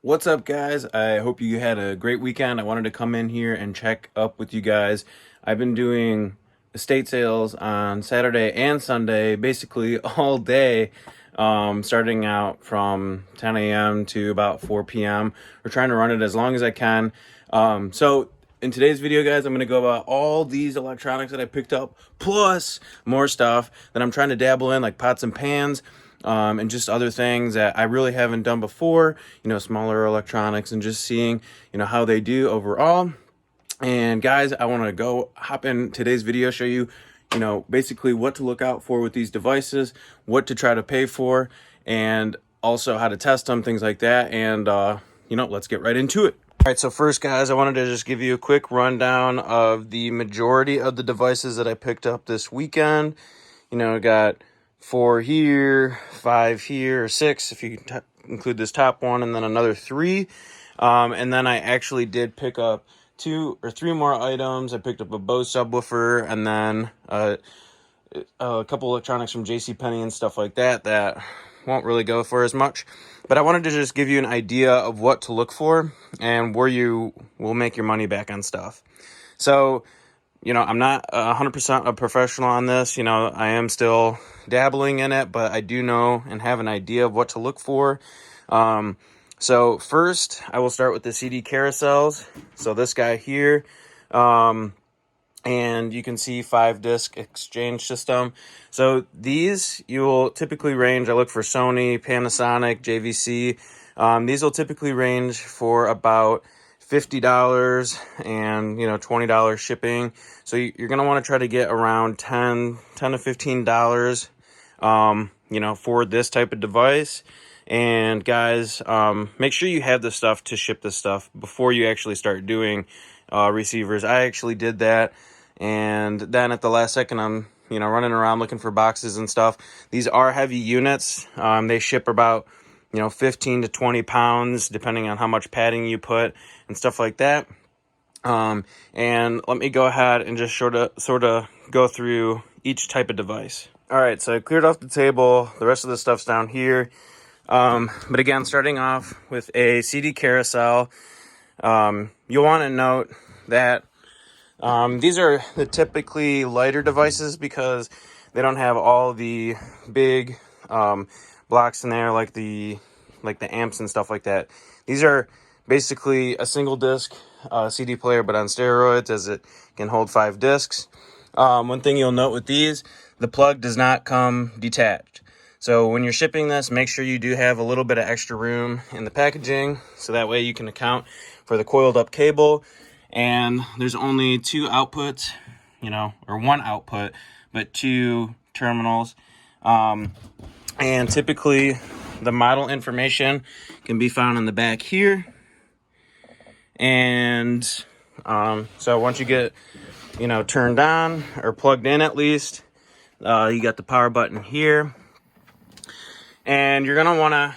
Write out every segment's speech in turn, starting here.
What's up, guys? I hope you had a great weekend. I wanted to come in here and check up with you guys. I've been doing estate sales on Saturday and Sunday, basically all day, starting out from 10 a.m. to about 4 p.m. We're trying to run it as long as I can. So in today's video, guys, I'm going to go about all these electronics that I picked up, plus more stuff that I'm trying to dabble in, like pots and pans, and just other things that I really haven't done before, smaller electronics, and just seeing, how they do overall. And guys, I want to go hop in today's video, show you, basically what to look out for with these devices, what to try to pay for, and also how to test them, things like that. And, let's get right into it. All right, so first, guys, I wanted to just give you a quick rundown of the majority of the devices that I picked up this weekend. I got 4 here, 5 here, or 6 if you include this top one, and then another 3. And then I actually did pick up 2 or 3 more items. I picked up a Bose subwoofer, and then a couple electronics from JCPenney and stuff like that won't really go for as much. But I wanted to just give you an idea of what to look for and where you will make your money back on stuff. So, I'm not 100% a professional on this. I am still dabbling in it, but I do know and have an idea of what to look for. So first, I will start with the CD carousels. So this guy here, and you can see 5-disc exchange system. So these you will typically range, I look for Sony, Panasonic, JVC. These will typically range for about $50 and $20 shipping. So you're going to want to try to get around $10 to $15 for this type of device. And guys, make sure you have the stuff to ship this stuff before you actually start doing receivers. I actually did that, and then at the last second I'm running around looking for boxes and stuff. These are heavy units. They ship about 15 to 20 pounds depending on how much padding you put and stuff like that. And let me go ahead and just sort of go through each type of device. All right, so I cleared off the table. The rest of the stuff's down here. But again, starting off with a CD carousel, you'll want to note that these are the typically lighter devices because they don't have all the big blocks in there like the amps and stuff like that. These are basically a single disc CD player, but on steroids, as it can hold 5 discs. One thing you'll note with these, the plug does not come detached. So when you're shipping this, make sure you do have a little bit of extra room in the packaging, so that way you can account for the coiled up cable. And there's only 2 outputs, or 1 output, but 2 terminals. And typically the model information can be found in the back here. And so once you get, turned on or plugged in at least, you got the power button here. And you're going to want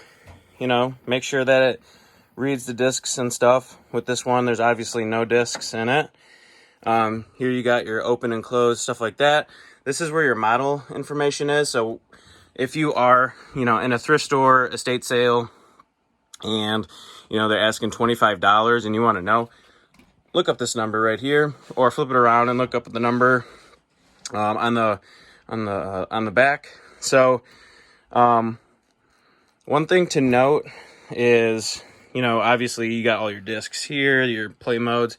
to, make sure that it reads the discs and stuff. With this one, there's obviously no discs in it. Here you got your open and close, stuff like that. This is where your model information is. So if you are, in a thrift store, estate sale, and, they're asking $25 and you want to know, look up this number right here, or flip it around and look up the number on the back. So, one thing to note is, obviously you got all your discs here, your play modes.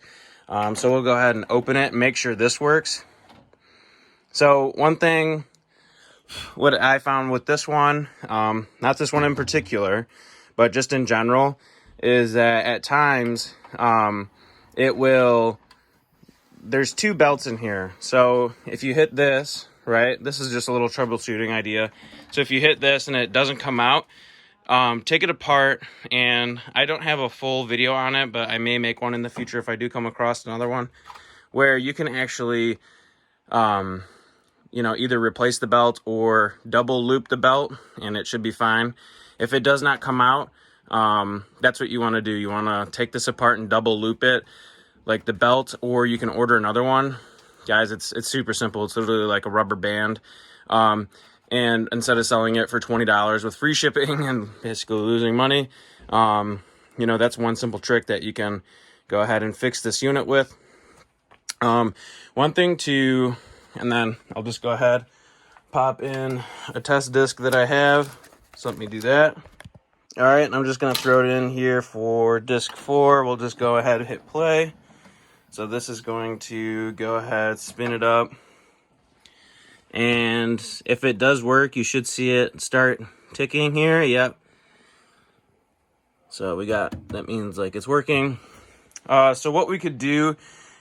So we'll go ahead and open it and make sure this works. So one thing, what I found with this one, not this one in particular, but just in general, is that at times, there's 2 belts in here. So if you hit this, right, this is just a little troubleshooting idea. So if you hit this and it doesn't come out, take it apart, and I don't have a full video on it, but I may make one in the future if I do come across another one, where you can actually, either replace the belt or double loop the belt, and it should be fine. If it does not come out, that's what you want to do. You want to take this apart and double loop it, like the belt, or you can order another one. Guys, it's super simple. It's literally like a rubber band. And instead of selling it for $20 with free shipping and basically losing money, you know, that's one simple trick that you can go ahead and fix this unit with. One thing to, and then I'll just go ahead, pop in a test disc that I have. So let me do that. All right, and I'm just gonna throw it in here for disc 4. We'll just go ahead and hit play. So this is going to go ahead, spin it up. And if it does work, you should see it start ticking here. Yep. So we got, that means like it's working. So what we could do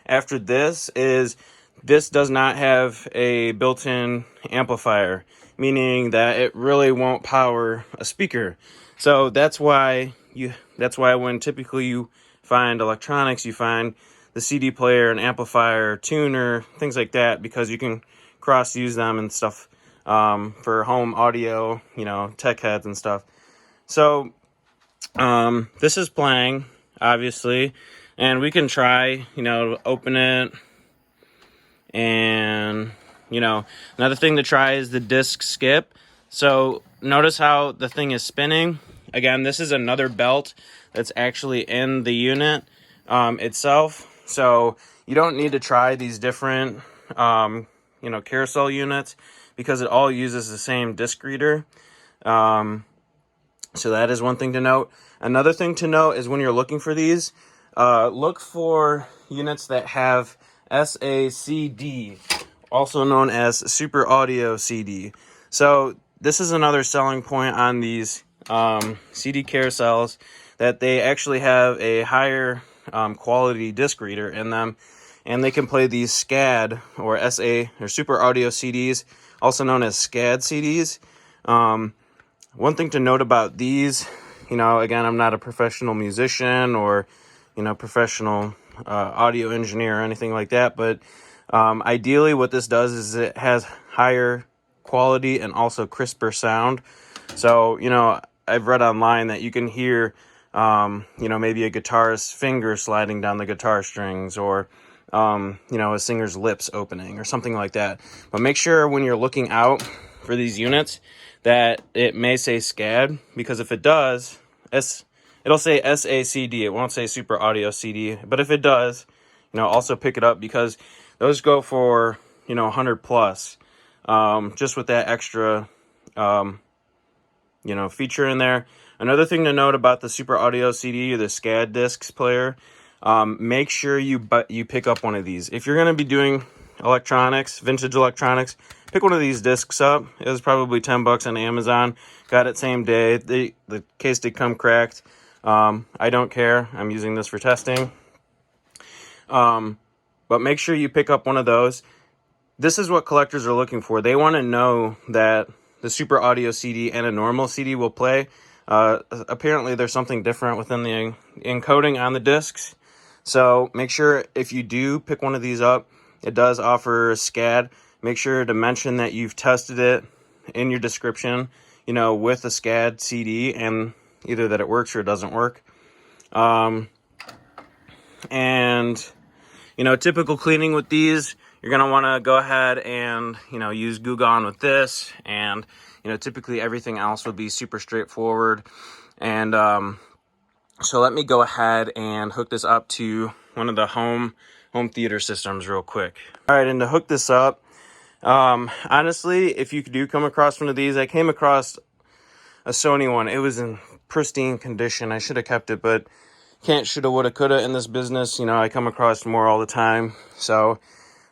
after this is, this does not have a built-in amplifier, meaning that it really won't power a speaker. So that's why when typically you find electronics, you find the CD player, an amplifier, tuner, things like that, because you can cross use them and stuff for home audio, you know, tech heads and stuff. So this is playing, obviously, and we can try, you know, open it. And, you know, another thing to try is the disc skip. So notice how the thing is spinning. Again, this is another belt that's actually in the unit itself. So you don't need to try these different, you know, carousel units, because it all uses the same disc reader. So that is one thing to note. Another thing to note is when you're looking for these, look for units that have SACD, also known as Super Audio CD. So this is another selling point on these CD carousels, that they actually have a higher quality disc reader in them, and they can play these SCAD or SA or Super Audio CDs, also known as SCAD CDs. One thing to note about these, you know, again, I'm not a professional musician or, you know, professional audio engineer or anything like that, but ideally what this does is it has higher quality and also crisper sound. So, you know, I've read online that you can hear, you know, maybe a guitarist's finger sliding down the guitar strings, or, you know, a singer's lips opening or something like that. But make sure when you're looking out for these units that it may say SCAD, because if it does, it'll say SACD. It won't say Super Audio CD. But if it does, you know, also pick it up, because those go for, you know, 100 plus, just with that extra, you know, feature in there. Another thing to note about the Super Audio CD or the SCAD discs player, make sure you pick up one of these. If you're going to be doing electronics, vintage electronics, pick one of these discs up. It was probably $10 on Amazon. Got it same day. The case did come cracked. I don't care. I'm using this for testing. But make sure you pick up one of those. This is what collectors are looking for. They want to know that the Super Audio CD and a normal CD will play. Apparently there's something different within the encoding on the discs. So make sure if you do pick one of these up, it does offer SCAD. Make sure to mention that you've tested it in your description, you know, with a SCAD CD, and either that it works or it doesn't work. And, you know, typical cleaning with these, you're going to want to go ahead and, you know, use Goo Gone with this. And, you know, typically everything else would be super straightforward. And so let me go ahead and hook this up to one of the home theater systems real quick. All right, and to hook this up, honestly, if you do come across one of these, I came across a Sony one. It was in pristine condition. I should have kept it, but can't, shoulda, woulda, coulda in this business. You know, I come across more all the time. So,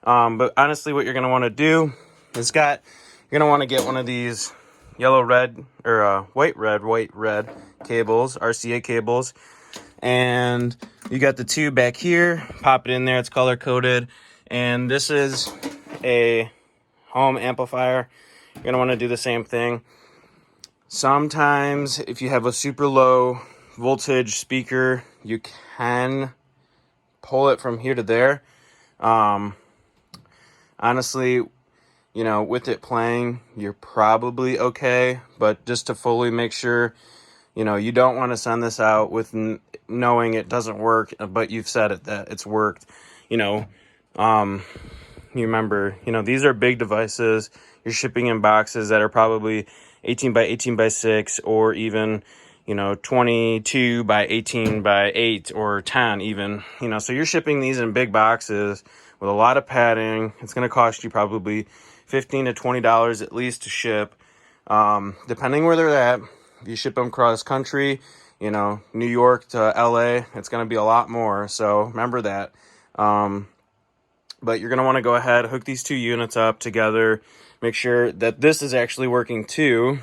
but honestly, what you're going to want to do is you're going to want to get one of these yellow, red, or white, red cables, RCA cables. And you got the tube back here, pop it in there, it's color coded. And this is a home amplifier. You're going to want to do the same thing. Sometimes if you have a super low voltage speaker, you can pull it from here to there. Honestly, you know, with it playing, you're probably okay, but just to fully make sure, you know, you don't want to send this out with knowing it doesn't work, but you've said it that it's worked. You know, you remember, you know, these are big devices. You're shipping in boxes that are probably 18 by 18 by 6, or even, you know, 22 by 18 by 8 or 10 even, you know, so you're shipping these in big boxes with a lot of padding. It's going to cost you probably $15 to $20 at least to ship, depending where they're at. If you ship them cross country, you know, New York to LA, it's going to be a lot more. So remember that. But you're going to want to go ahead, hook these two units up together, make sure that this is actually working too.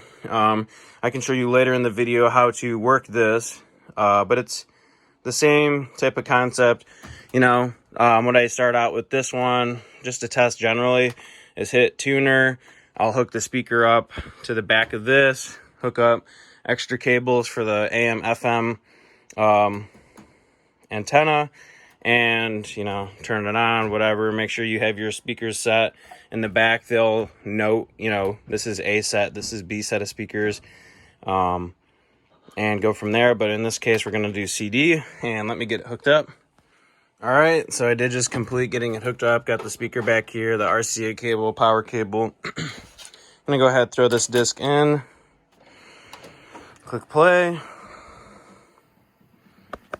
I can show you later in the video how to work this, but it's the same type of concept. You know, what I start out with this one, just to test generally, is hit tuner. I'll hook the speaker up to the back of this, hook up extra cables for the AM, FM antenna, and, you know, turn it on, whatever. Make sure you have your speakers set. In the back, they'll note, you know, this is A set, this is B set of speakers, and go from there. But in this case, we're going to do CD, and let me get it hooked up. All right, so I did just complete getting it hooked up. Got the speaker back here, the RCA cable, power cable. I'm going to go ahead, throw this disc in, click play,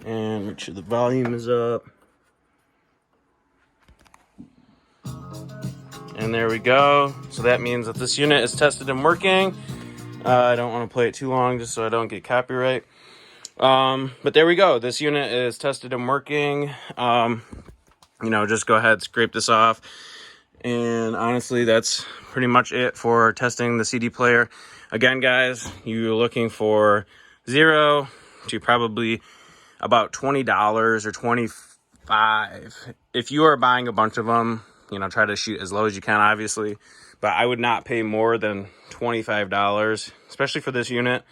and make sure the volume is up. And there we go. So that means that this unit is tested and working. I don't want to play it too long just so I don't get copyright. But there we go. This unit is tested and working. You know, just go ahead, scrape this off. And honestly, that's pretty much it for testing the CD player. Again, guys, you're looking for $0 to probably about $20 or $25. If you are buying a bunch of them, you know, try to shoot as low as you can, obviously. But I would not pay more than $25, especially for this unit.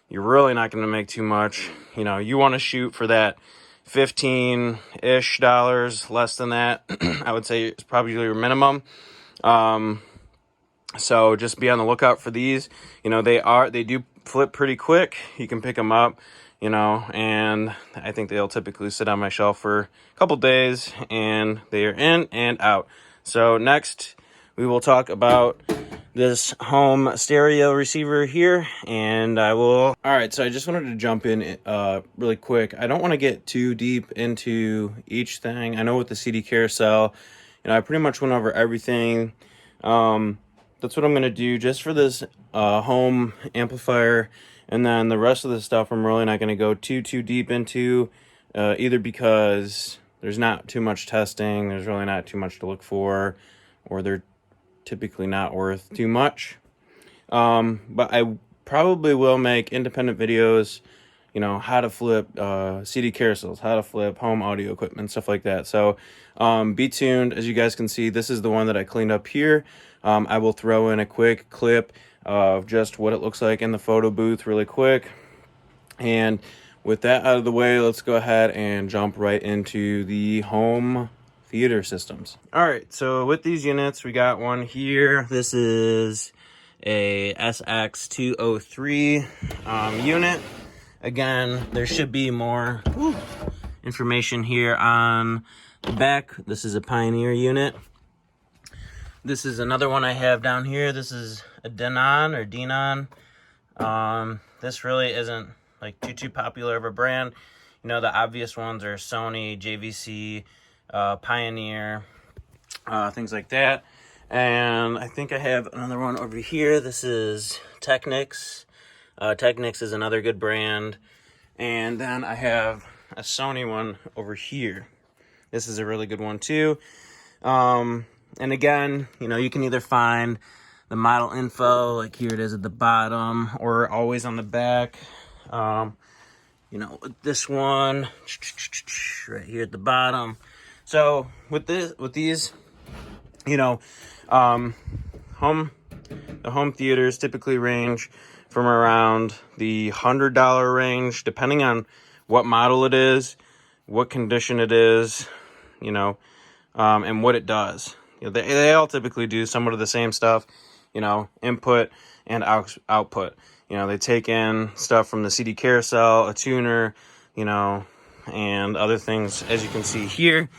You're really not going to make too much. You know, you want to shoot for that $15-ish, less than that. I would say it's probably your minimum. So just be on the lookout for these. You know, they do flip pretty quick. You can pick them up, you know, and I think they'll typically sit on my shelf for a couple days, and they are in and out. So next, we will talk about this home stereo receiver here, and I will... All right, so I just wanted to jump in really quick. I don't want to get too deep into each thing. I know with the CD Carousel, you know, I pretty much went over everything. That's what I'm going to do just for this home amplifier, and then the rest of the stuff I'm really not going to go too deep into, either because there's not too much testing, there's really not too much to look for, or they're typically not worth too much. But I probably will make independent videos, you know, how to flip CD carousels, how to flip home audio equipment, stuff like that. So be tuned. As you guys can see, this is the one that I cleaned up here. I will throw in a quick clip of just what it looks like in the photo booth really quick. And with that out of the way, let's go ahead and jump right into the home theater systems. All right, so with these units, we got one here. This is a SX203 unit. Again, there should be more information here on the back. This is a Pioneer unit. This is another one I have down here. This is a Denon or Denon. This really isn't like too popular of a brand. You know, the obvious ones are Sony, JVC, Pioneer, things like that. And I think I have another one over here. This is Technics. Technics is another good brand. And then I have a Sony one over here. This is a really good one too. And again, you know, you can either find the model info, like here it is at the bottom, or always on the back. You know, with this one right here at the bottom. So with these, you know, the home theaters typically range from around the $100 range, depending on what model it is, what condition it is, you know, and what it does. You know, they all typically do somewhat of the same stuff, you know, input and output. You know, they take in stuff from the CD Carousel, a tuner, you know, and other things, as you can see here.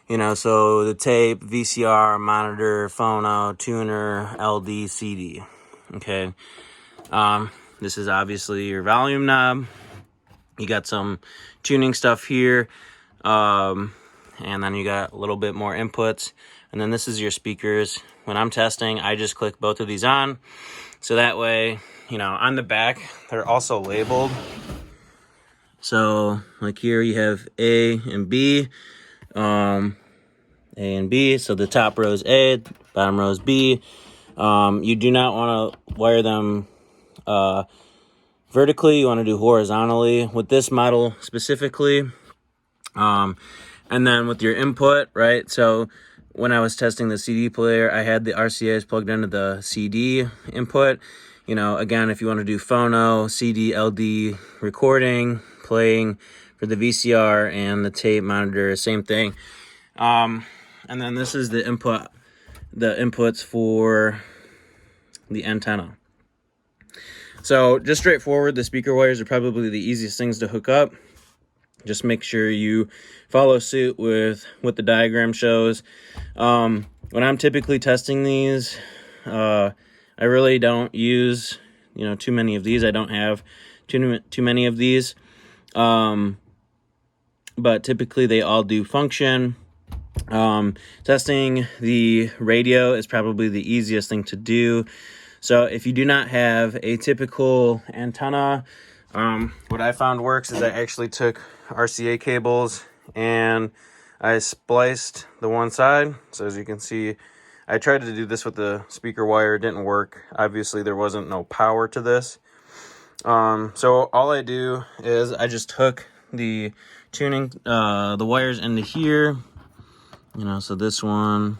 You know, so the tape, VCR, monitor, phono, tuner, LD, CD. Okay. This is obviously your volume knob. You got some tuning stuff here. And then you got a little bit more inputs. And then this is your speakers. When I'm testing, I just click both of these on. So that way, you know, on the back, they're also labeled. So like here you have A and B. A and B. So the top row is A, bottom row is B. You do not want to wire them vertically. You want to do horizontally with this model specifically. And then with your input, right? So when I was testing the CD player, I had the RCAs plugged into the CD input. You know, again, if you want to do phono, CD, LD recording, playing for the VCR and the tape monitor, same thing. And then this is the inputs for the antenna. So just straightforward, the speaker wires are probably the easiest things to hook up. Just make sure you follow suit with what the diagram shows. When I'm typically testing these, I really don't use, you know, too many of these. I don't have too many of these. But typically they all do function. Testing the radio is probably the easiest thing to do. So if you do not have a typical antenna, what I found works is I actually took RCA cables and I spliced the one side. So as you can see, I tried to do this with the speaker wire. It didn't work. Obviously, there wasn't no power to this. So all I do is I just hook the tuning, the wires into here. You know, so this one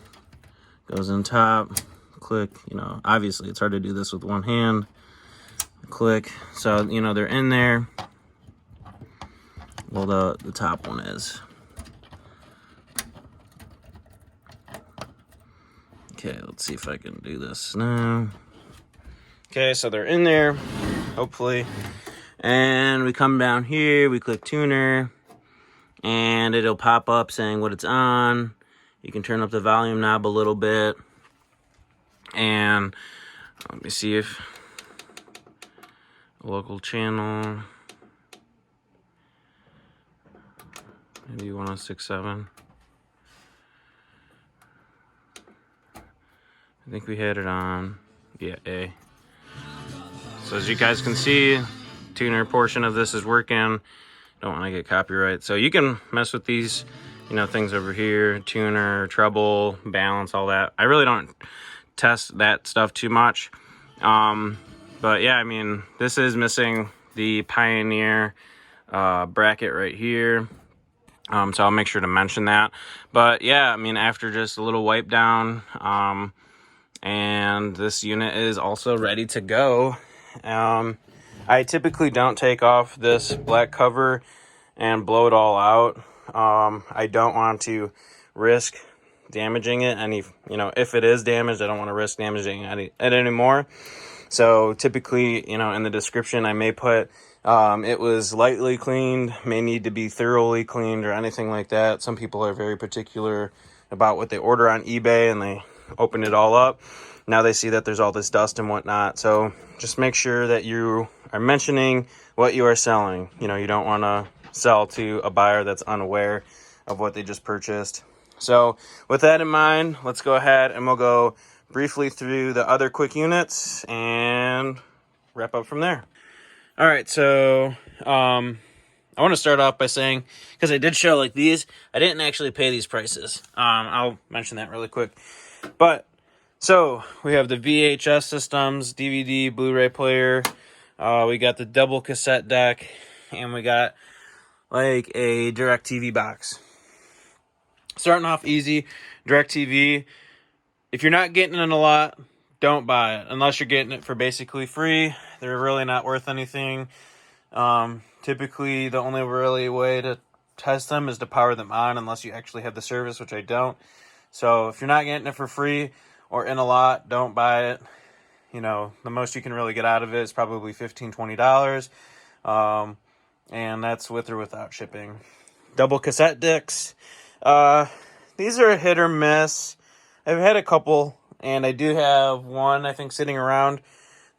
goes in top. Click. You know, obviously it's hard to do this with one hand. Click. So, you know, they're in there. Well, the top one is. Okay, let's see if I can do this now. Okay, so they're in there, hopefully. And we come down here, we click tuner, and it'll pop up saying what it's on. You can turn up the volume knob a little bit. And let me see if local channel, maybe 1067. I think we had it on, yeah, A. So as you guys can see, tuner portion of this is working. Don't want to get copyright. So you can mess with these, you know, things over here, tuner, treble, balance, all that. I really don't test that stuff too much. But yeah, I mean, this is missing the Pioneer bracket right here. So I'll make sure to mention that. But yeah, I mean, after just a little wipe down, and this unit is also ready to go. I typically don't take off this black cover and blow it all out. I don't want to risk damaging it any, you know, if it is damaged, I don't want to risk damaging it anymore. So typically, you know, in the description I may put it was lightly cleaned, may need to be thoroughly cleaned or anything like that. Some people are very particular about what they order on eBay and they open it all up. Now they see that there's all this dust and whatnot. So just make sure that you are mentioning what you are selling. You know, you don't want to sell to a buyer that's unaware of what they just purchased. So with that in mind, let's go ahead and we'll go briefly through the other quick units and wrap up from there. All right, so I want to start off by saying, because I did show like these, I didn't actually pay these prices. I'll mention that really quick. But so we have the VHS systems, DVD, Blu-ray player. We got the double cassette deck, and we got like a DirecTV box. Starting off easy, DirecTV. If you're not getting it a lot, don't buy it unless you're getting it for basically free. They're really not worth anything. Typically, the only really way to test them is to power them on unless you actually have the service, which I don't. So if you're not getting it for free or in a lot, don't buy it. You know, the most you can really get out of it is probably $15, $20. And that's with or without shipping. Double cassette discs. These are a hit or miss. I've had a couple, and I do have one, I think, sitting around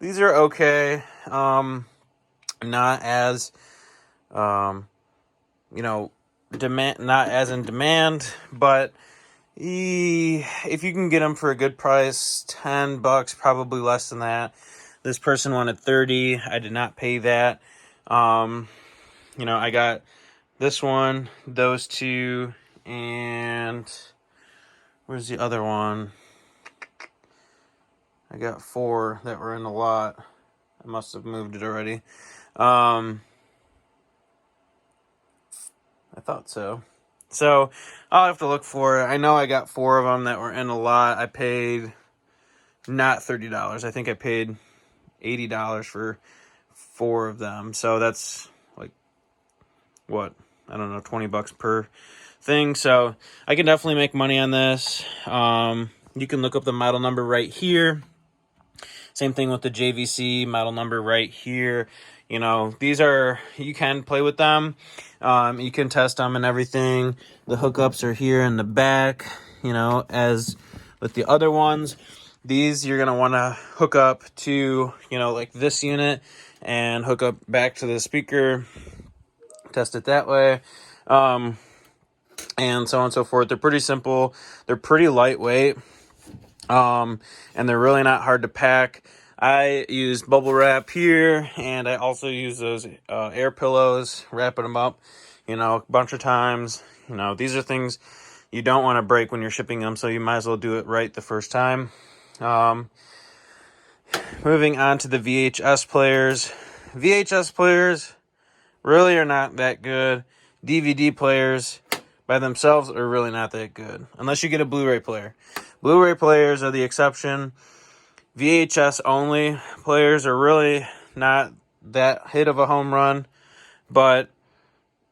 these are okay. Not as, not as in demand, but if you can get them for a good price, $10, probably less than that. This person wanted 30. I did not pay that. I got this one, those two, and where's the other one? I got 4 that were in the lot. I must have moved it already. I thought so. So I'll have to look for it. I know I got 4 of them that were in a lot. I paid not $30. I think I paid $80 for 4 of them. So that's like, what? I don't know, $20 per thing. So I can definitely make money on this. You can look up the model number right here. Same thing with the JVC model number right here. These are, you can play with them. You can test them and everything. The hookups are here in the back, as with the other ones. These you're going to want to hook up to, like this unit and hook up back to the speaker. Test it that way. And so on and so forth. They're pretty simple. They're pretty lightweight. And they're really not hard to pack. I use bubble wrap here, and I also use those air pillows, wrapping them up, a bunch of times. These are things you don't want to break when you're shipping them, so you might as well do it right the first time. Moving on to the VHS players. VHS players really are not that good. DVD players by themselves are really not that good, unless you get a Blu-ray player. Blu-ray players are the exception. VHS only players are really not that hit of a home run, but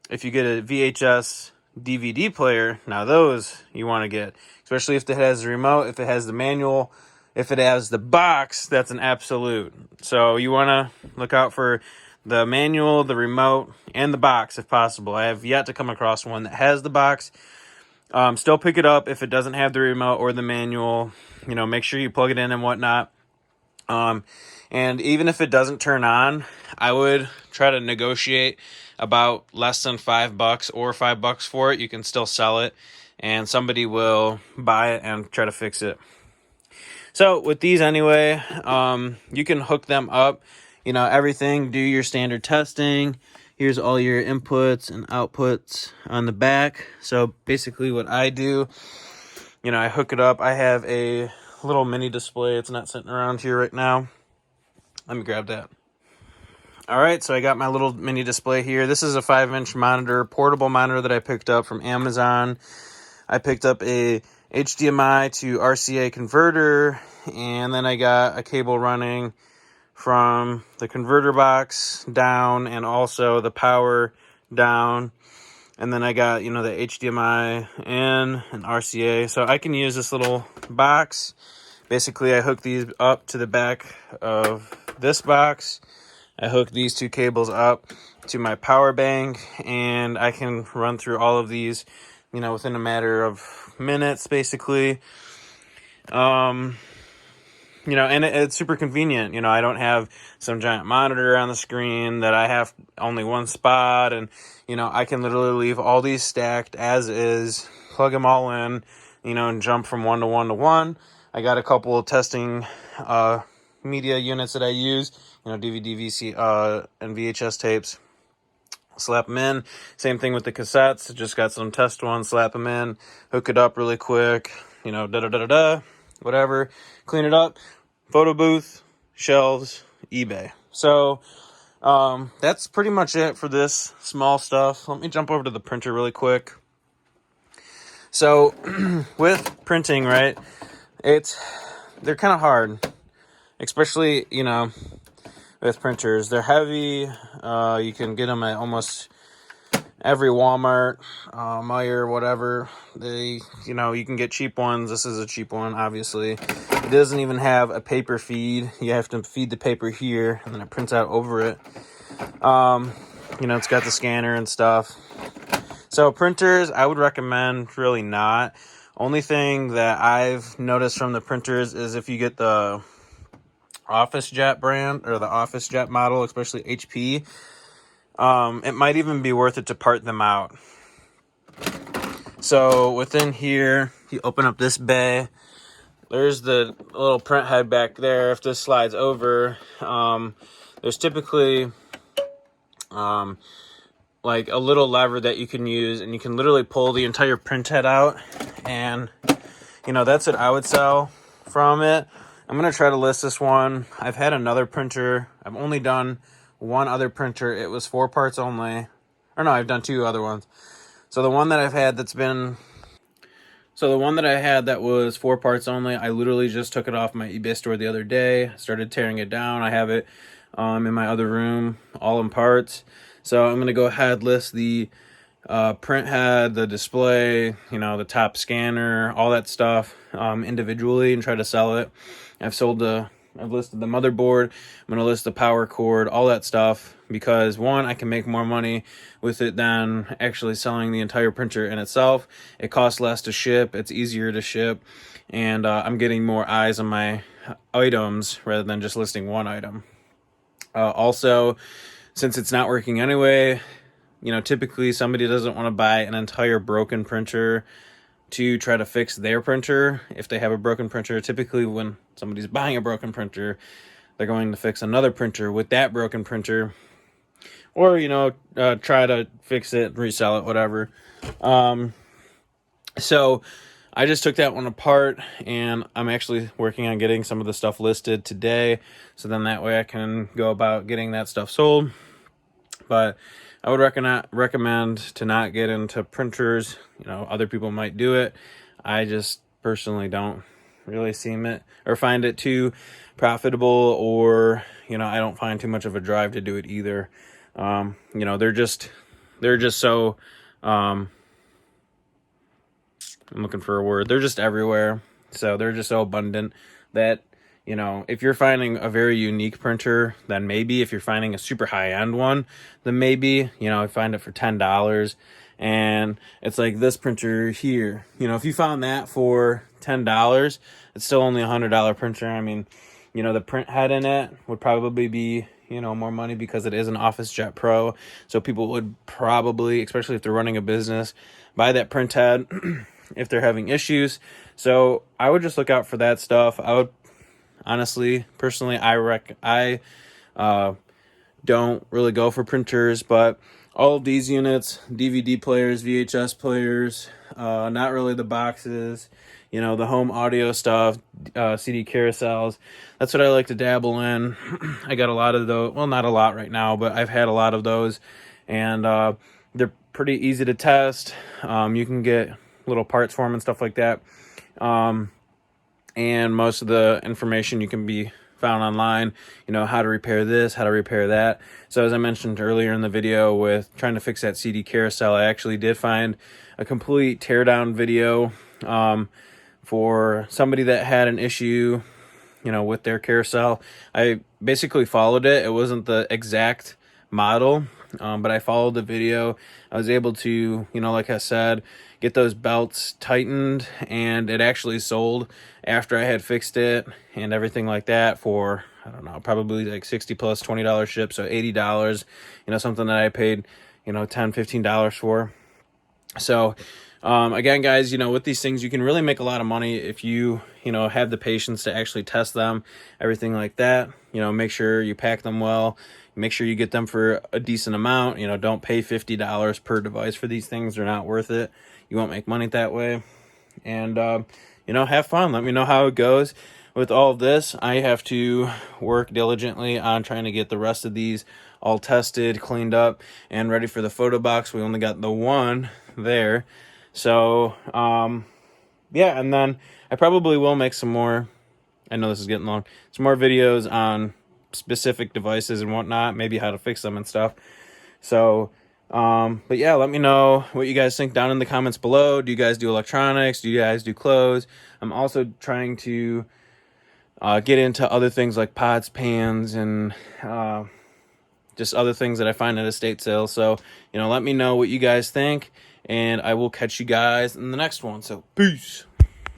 if you get a VHS DVD player, now those you want to get, especially if it has the remote, if it has the manual, if it has the box, that's an absolute. So you want to look out for the manual, the remote, and the box if possible. I have yet to come across one that has the box. Still pick it up if it doesn't have the remote or the manual. Make sure you plug it in and whatnot. And even if it doesn't turn on, I would try to negotiate about less than $5 or $5 for it. You can still sell it, and somebody will buy it and try to fix it. So with these anyway, you can hook them up, everything, do your standard testing. Here's all your inputs and outputs on the back. So basically what I do, I hook it up. I have a little mini display. It's not sitting around here right now. Let me grab that. All right, so I got my little mini display here. This is a 5-inch monitor, portable monitor that I picked up from Amazon. I picked up a HDMI to RCA converter, and then I got a cable running from the converter box down and also the power down. And then I got, the HDMI in and RCA. So I can use this little box. Basically, I hook these up to the back of this box. I hook these 2 cables up to my power bank, and I can run through all of these, within a matter of minutes, basically. And it's super convenient. I don't have some giant monitor on the screen that I have only one spot, and, I can literally leave all these stacked as is, plug them all in, and jump from one to one to one. I got a couple of testing media units that I use, DVD, VC, and VHS tapes. Slap them in. Same thing with the cassettes. Just got some test ones, slap them in, hook it up really quick, whatever. Clean it up. Photo booth, shelves, eBay. So that's pretty much it for this small stuff. Let me jump over to the printer really quick. So with printing, right, they're kind of hard, especially, with printers. They're heavy. You can get them at almost every Walmart, Meijer, whatever. You can get cheap ones. This is a cheap one, obviously. It doesn't even have a paper feed. You have to feed the paper here, and then it prints out over it. It's got the scanner and stuff. So printers, I would recommend really not. Only thing that I've noticed from the printers is if you get the OfficeJet brand, or the OfficeJet model, especially HP, it might even be worth it to part them out. So within here, you open up this bay. There's the little print head back there. If this slides over, there's typically like a little lever that you can use, and you can literally pull the entire print head out, and that's what I would sell from it. I'm gonna try to list this one. I've had another printer. I've only done one other printer. It was 4 parts only, or no, I've done 2 other ones. So the one that I've had that was 4 parts only, I literally just took it off my eBay store the other day, started tearing it down. I have it in my other room, all in parts. So I'm going to go ahead, list the print head, the display, the top scanner, all that stuff individually, and try to sell it. I've listed the motherboard. I'm going to list the power cord, all that stuff, because one, I can make more money with it than actually selling the entire printer in itself. It costs less to ship, it's easier to ship, and I'm getting more eyes on my items rather than just listing one item. Also, since it's not working anyway, typically somebody doesn't want to buy an entire broken printer to try to fix their printer. If they have a broken printer, typically when somebody's buying a broken printer, they're going to fix another printer with that broken printer, or try to fix it, resell it, whatever. So I just took that one apart, and I'm actually working on getting some of the stuff listed today, so then that way I can go about getting that stuff sold. But I would recommend to not get into printers. Other people might do it. I just personally don't really find it too profitable, or I don't find too much of a drive to do it either. They're just so I'm looking for a word. They're just everywhere. So they're just so abundant that if you're finding a very unique printer, then maybe. If you're finding a super high-end one, then maybe, find it for $10. And it's like this printer here. If you found that for $10, it's still only a $100 printer. I mean, the print head in it would probably be, more money, because it is an OfficeJet Pro. So people would probably, especially if they're running a business, buy that print head if they're having issues. So I would just look out for that stuff. I would honestly, personally, I don't really go for printers, but all of these units, DVD players, VHS players, not really the boxes, the home audio stuff, CD carousels, that's what I like to dabble in. I got a lot of those, well, not a lot right now, but I've had a lot of those, and they're pretty easy to test. You can get little parts for them and stuff like that. And most of the information you can be found online, how to repair this, how to repair that. So as I mentioned earlier in the video with trying to fix that CD carousel, I actually did find a complete teardown video for somebody that had an issue, with their carousel. I basically followed it. It wasn't the exact model, but I followed the video. I was able to, like I said, get those belts tightened, and it actually sold after I had fixed it and everything like that for, I don't know, probably like 60 plus $20 ship, so $80, something that I paid, $10, $15 for. So again, guys, with these things, you can really make a lot of money if you, have the patience to actually test them, everything like that. Make sure you pack them well, make sure you get them for a decent amount. Don't pay $50 per device for these things. They're not worth it. You won't make money that way. And have fun. Let me know how it goes with all of this. I have to work diligently on trying to get the rest of these all tested, cleaned up, and ready for the photo box. We only got the one there. So yeah, and then I probably will make some more, I know this is getting long, some more videos on specific devices and whatnot, maybe how to fix them and stuff. So but yeah, let me know what you guys think down in the comments below. Do you guys do electronics? Do you guys do clothes? I'm also trying to get into other things like pots, pans, and just other things that I find at estate sales. So let me know what you guys think, and I will catch you guys in the next one. So peace.